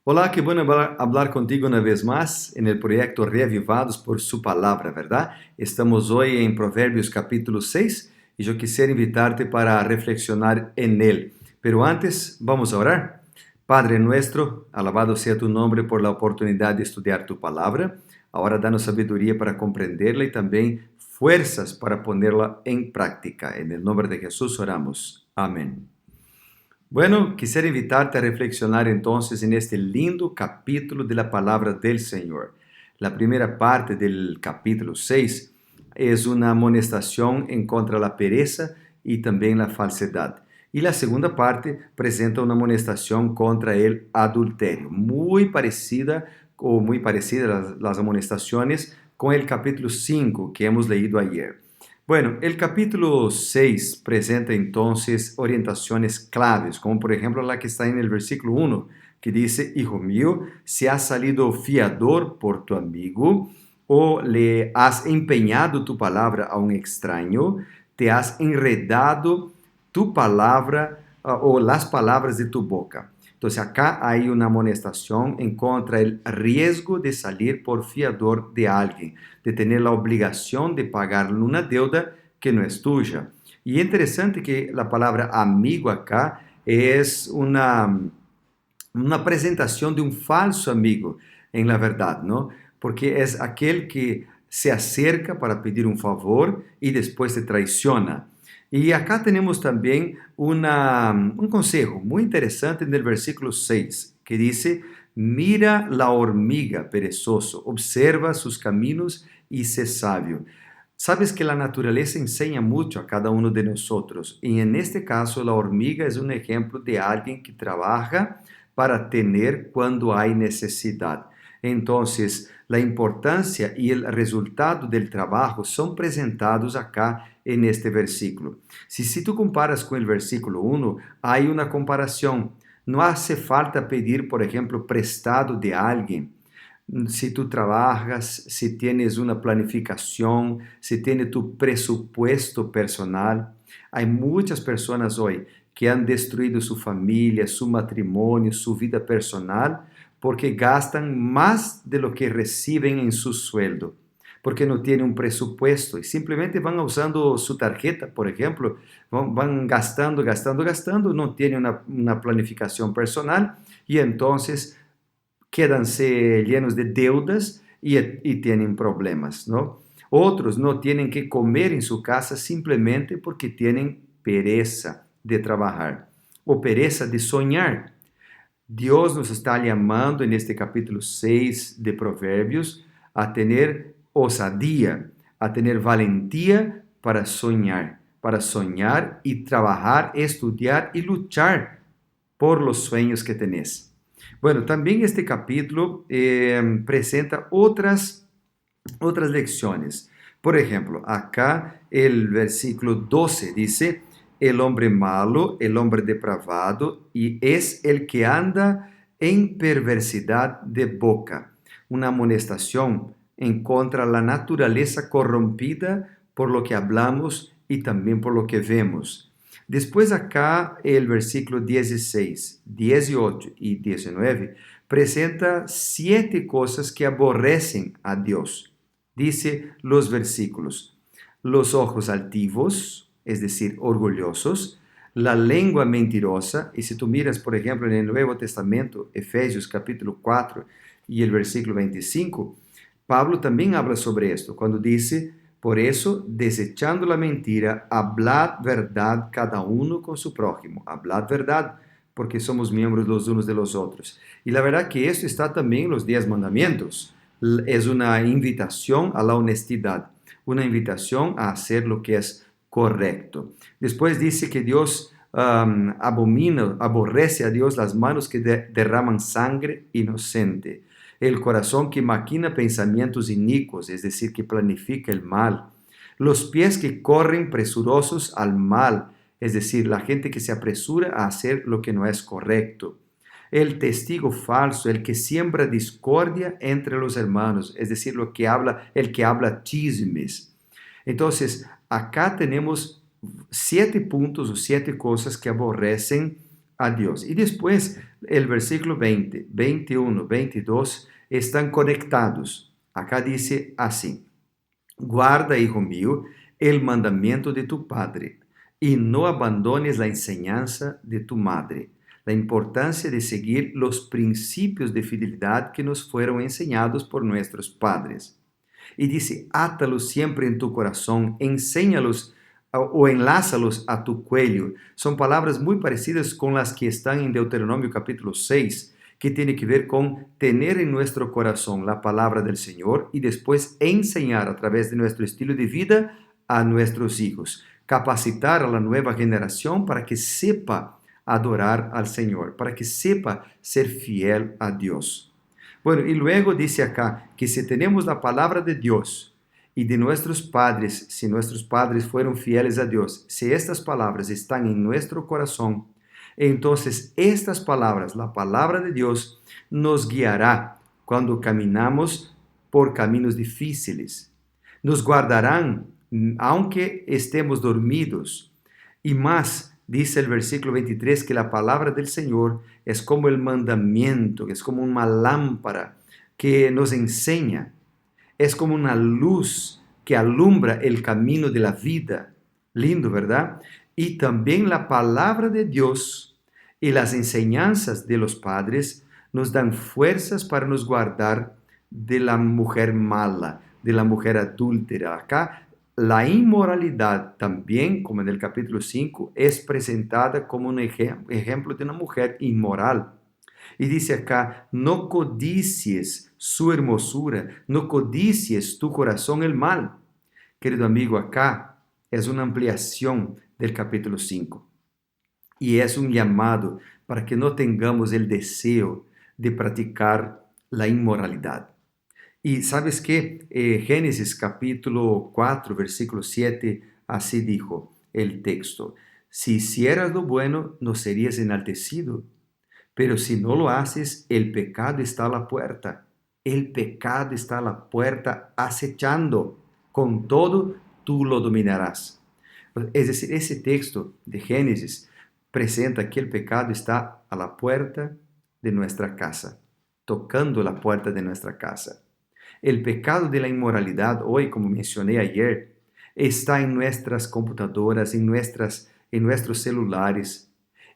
Hola, qué bueno hablar contigo una vez más en el proyecto Reavivados por su palabra, ¿verdad? Estamos hoy en Proverbios capítulo 6 y yo quisiera invitarte para reflexionar en él. Pero antes, vamos a orar. Padre nuestro, alabado sea tu nombre por la oportunidad de estudiar tu palabra. Ahora danos sabiduría para comprenderla y también fuerzas para ponerla en práctica. En el nombre de Jesús oramos. Amén. Bueno, quisiera invitarte a reflexionar entonces en este lindo capítulo de la palabra del Señor. La primera parte del capítulo 6 es una amonestación en contra la pereza y también la falsedad. Y la segunda parte presenta una amonestación contra el adulterio, muy parecida o muy parecida las amonestaciones con el capítulo 5 que hemos leído ayer. Bueno, el capítulo 6 presenta entonces orientaciones claves, como por ejemplo la que está en el versículo 1, que dice, Hijo mío, si has salido fiador por tu amigo o le has empeñado tu palabra a un extraño, te has enredado tu palabra o las palabras de tu boca. Entonces acá hay una amonestación en contra el riesgo de salir por fiador de alguien, de tener la obligación de pagarle una deuda que no es tuya. Y es interesante que la palabra amigo acá es una presentación de un falso amigo, en la verdad, ¿no? Porque es aquel que se acerca para pedir un favor y después te traiciona. Y acá tenemos también un consejo muy interesante en el versículo 6, que dice, mira la hormiga perezoso, observa sus caminos y sé sabio. Sabes que la naturaleza enseña mucho a cada uno de nosotros y en este caso la hormiga es un ejemplo de alguien que trabaja para tener cuando hay necesidad. Entonces, la importancia y el resultado del trabajo son presentados acá en este versículo. Si tú comparas con el versículo 1, hay una comparación. No hace falta pedir, por ejemplo, prestado de alguien. Si tú trabajas, si tienes una planificación, si tienes tu presupuesto personal. Hay muchas personas hoy que han destruido su familia, su matrimonio, su vida personal, porque gastan más de lo que reciben en su sueldo, porque no tienen un presupuesto y simplemente van usando su tarjeta, por ejemplo, van gastando, gastando, gastando, no tienen una planificación personal y entonces quedanse llenos de deudas y tienen problemas, ¿no? Otros no tienen que comer en su casa simplemente porque tienen pereza de trabajar o pereza de soñar. Dios nos está llamando en este capítulo 6 de Proverbios a tener osadía, a tener valentía para soñar y trabajar, estudiar y luchar por los sueños que tenés. Bueno, también este capítulo presenta otras lecciones. Por ejemplo, acá el versículo 12 dice, el hombre malo, el hombre depravado, y es el que anda en perversidad de boca. Una amonestación en contra de la naturaleza corrompida por lo que hablamos y también por lo que vemos. Después acá el versículo 16, 18 y 19 presenta 7 cosas que aborrecen a Dios. Dice los versículos, los ojos altivos, es decir, orgullosos, la lengua mentirosa, y si tú miras, por ejemplo, en el Nuevo Testamento, Efesios capítulo 4 y el versículo 25, Pablo también habla sobre esto, cuando dice, por eso, desechando la mentira, hablad verdad cada uno con su prójimo, hablad verdad, porque somos miembros los unos de los otros. Y la verdad que esto está también en los 10 mandamientos. Es una invitación a la honestidad, una invitación a hacer lo que es correcto. Después dice que Dios aborrece a Dios las manos que derraman sangre inocente, el corazón que maquina pensamientos inicuos, es decir, que planifica el mal, los pies que corren presurosos al mal, es decir, la gente que se apresura a hacer lo que no es correcto, el testigo falso, el que siembra discordia entre los hermanos, es decir, el que habla chismes. Entonces, acá tenemos 7 puntos o 7 cosas que aborrecen a Dios. Y después el versículo 20, 21, 22 están conectados. Acá dice así: guarda, hijo mío, el mandamiento de tu padre y no abandones la enseñanza de tu madre. La importancia de seguir los principios de fidelidad que nos fueron enseñados por nuestros padres. Y dice, átalos siempre en tu corazón, enséñalos o enlázalos a tu cuello. Son palabras muy parecidas con las que están en Deuteronomio capítulo 6, que tiene que ver con tener en nuestro corazón la palabra del Señor y después enseñar a través de nuestro estilo de vida a nuestros hijos. Capacitar a la nueva generación para que sepa adorar al Señor, para que sepa ser fiel a Dios. Bueno, y luego dice acá que si tenemos la palabra de Dios y de nuestros padres, si nuestros padres fueron fieles a Dios, si estas palabras están en nuestro corazón, entonces estas palabras, la palabra de Dios, nos guiará cuando caminamos por caminos difíciles. Nos guardarán aunque estemos dormidos. Y más, dice el versículo 23, que la palabra del Señor es como el mandamiento, que es como una lámpara que nos enseña, es como una luz que alumbra el camino de la vida. Lindo, ¿verdad? Y también la palabra de Dios y las enseñanzas de los padres nos dan fuerzas para nos guardar de la mujer mala, de la mujer adúltera. Acá la inmoralidad también, como en el capítulo 5, es presentada como un ejemplo de una mujer inmoral. Y dice acá, no codicies su hermosura, no codicies tu corazón el mal. Querido amigo, acá es una ampliación del capítulo 5 y es un llamado para que no tengamos el deseo de practicar la inmoralidad. Y sabes que Génesis capítulo 4, versículo 7, así dijo el texto: si hicieras lo bueno, no serías enaltecido, pero si no lo haces, el pecado está a la puerta. El pecado está a la puerta acechando. Con todo, tú lo dominarás. Es decir, ese texto de Génesis presenta que el pecado está a la puerta de nuestra casa, tocando la puerta de nuestra casa. El pecado de la inmoralidad hoy, como mencioné ayer, está en nuestras computadoras, en nuestros celulares.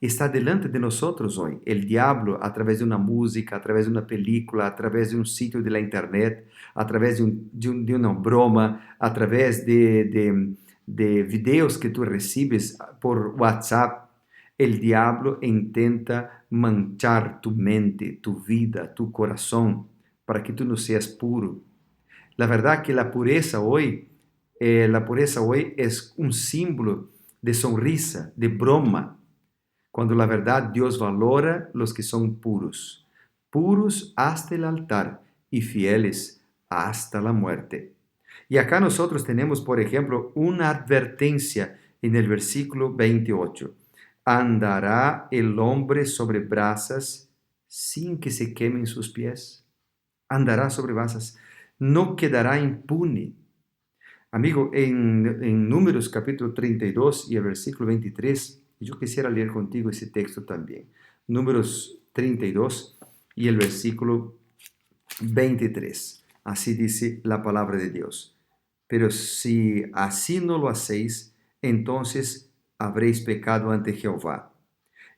Está delante de nosotros hoy. El diablo, a través de una música, a través de una película, a través de un sitio de la internet, a través de una broma, a través de videos que tú recibes por WhatsApp, el diablo intenta manchar tu mente, tu vida, tu corazón, para que tú no seas puro. La verdad que la pureza hoy es un símbolo de sonrisa, de broma, cuando la verdad Dios valora los que son puros, puros hasta el altar y fieles hasta la muerte. Y acá nosotros tenemos, por ejemplo, una advertencia en el versículo 28. ¿Andará el hombre sobre brasas sin que se quemen sus pies? Andará sobre brasas, no quedará impune. Amigo, en Números capítulo 32 y el versículo 23, yo quisiera leer contigo ese texto también. Números 32 y el versículo 23. Así dice la palabra de Dios. Pero si así no lo hacéis, entonces habréis pecado ante Jehová.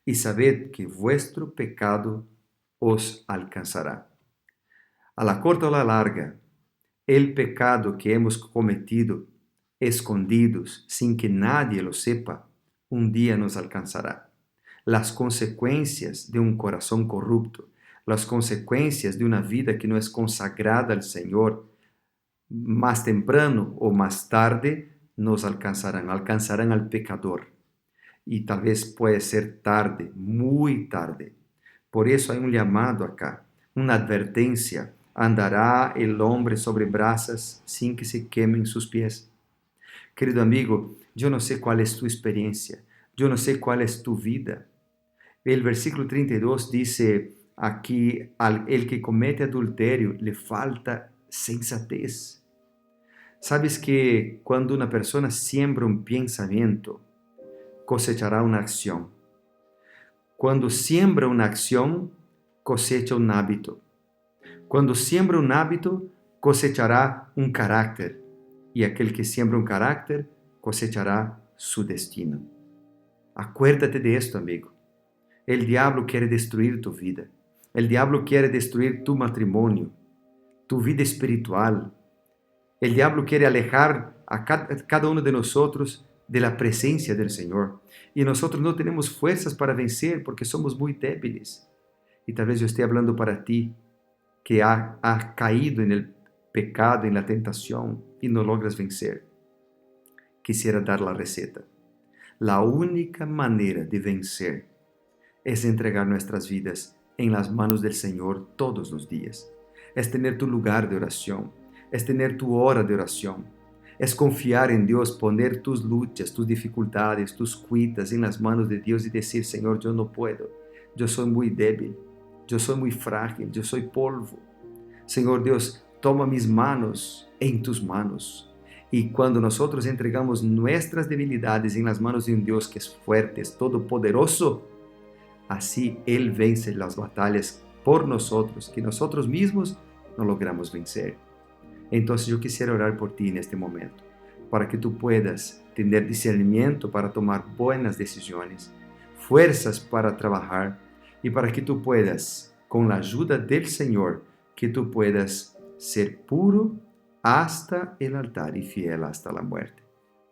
Y sabed que vuestro pecado os alcanzará. A la corta o a la larga, el pecado que hemos cometido, escondidos, sin que nadie lo sepa, un día nos alcanzará. Las consecuencias de un corazón corrupto, las consecuencias de una vida que no es consagrada al Señor, más temprano o más tarde nos alcanzarán al pecador. Y tal vez puede ser tarde, muy tarde. Por eso hay un llamado acá, una advertencia. ¿Andará el hombre sobre brasas sin que se quemen sus pies? Querido amigo, yo no sé cuál es tu experiencia, yo no sé cuál es tu vida. El versículo 32 dice aquí, el que comete adulterio le falta sensatez. Sabes que cuando una persona siembra un pensamiento, cosechará una acción. Cuando siembra una acción, cosecha un hábito. Cuando siembra un hábito, cosechará un carácter. Y aquel que siembra un carácter, cosechará su destino. Acuérdate de esto, amigo. El diablo quiere destruir tu vida. El diablo quiere destruir tu matrimonio, tu vida espiritual. El diablo quiere alejar a cada uno de nosotros de la presencia del Señor. Y nosotros no tenemos fuerzas para vencer porque somos muy débiles. Y tal vez yo esté hablando para ti que ha caído en el pecado, en la tentación y no logras vencer. Quisiera dar la receta. La única manera de vencer es entregar nuestras vidas en las manos del Señor todos los días. Es tener tu lugar de oración. Es tener tu hora de oración. Es confiar en Dios, poner tus luchas, tus dificultades, tus cuitas en las manos de Dios y decir, Señor, yo no puedo. Yo soy muy débil. Yo soy muy frágil. Yo soy polvo. Señor Dios, toma mis manos en tus manos. Y cuando nosotros entregamos nuestras debilidades en las manos de un Dios que es fuerte, es todopoderoso, así Él vence las batallas por nosotros, que nosotros mismos no logramos vencer. Entonces yo quisiera orar por ti en este momento, para que tú puedas tener discernimiento para tomar buenas decisiones, fuerzas para trabajar y para que tú puedas, con la ayuda del Señor, que tú puedas ser puro hasta el altar y fiel hasta la muerte.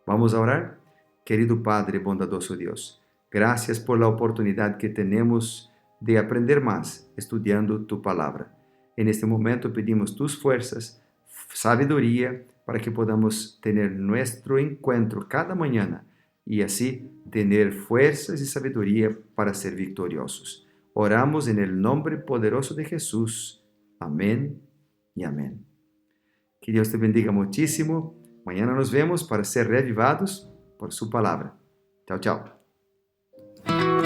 Vamos a orar. Querido Padre, bondadoso Dios, gracias por la oportunidad que tenemos de aprender más estudiando tu palabra. En este momento pedimos tus fuerzas, sabiduría, para que podamos tener nuestro encuentro cada mañana y así tener fuerzas y sabiduría para ser victoriosos. Oramos en el nombre poderoso de Jesús. Amén y amén. Que Dios te bendiga muchísimo. Mañana nos vemos para ser reavivados por su palabra. Chao, chao.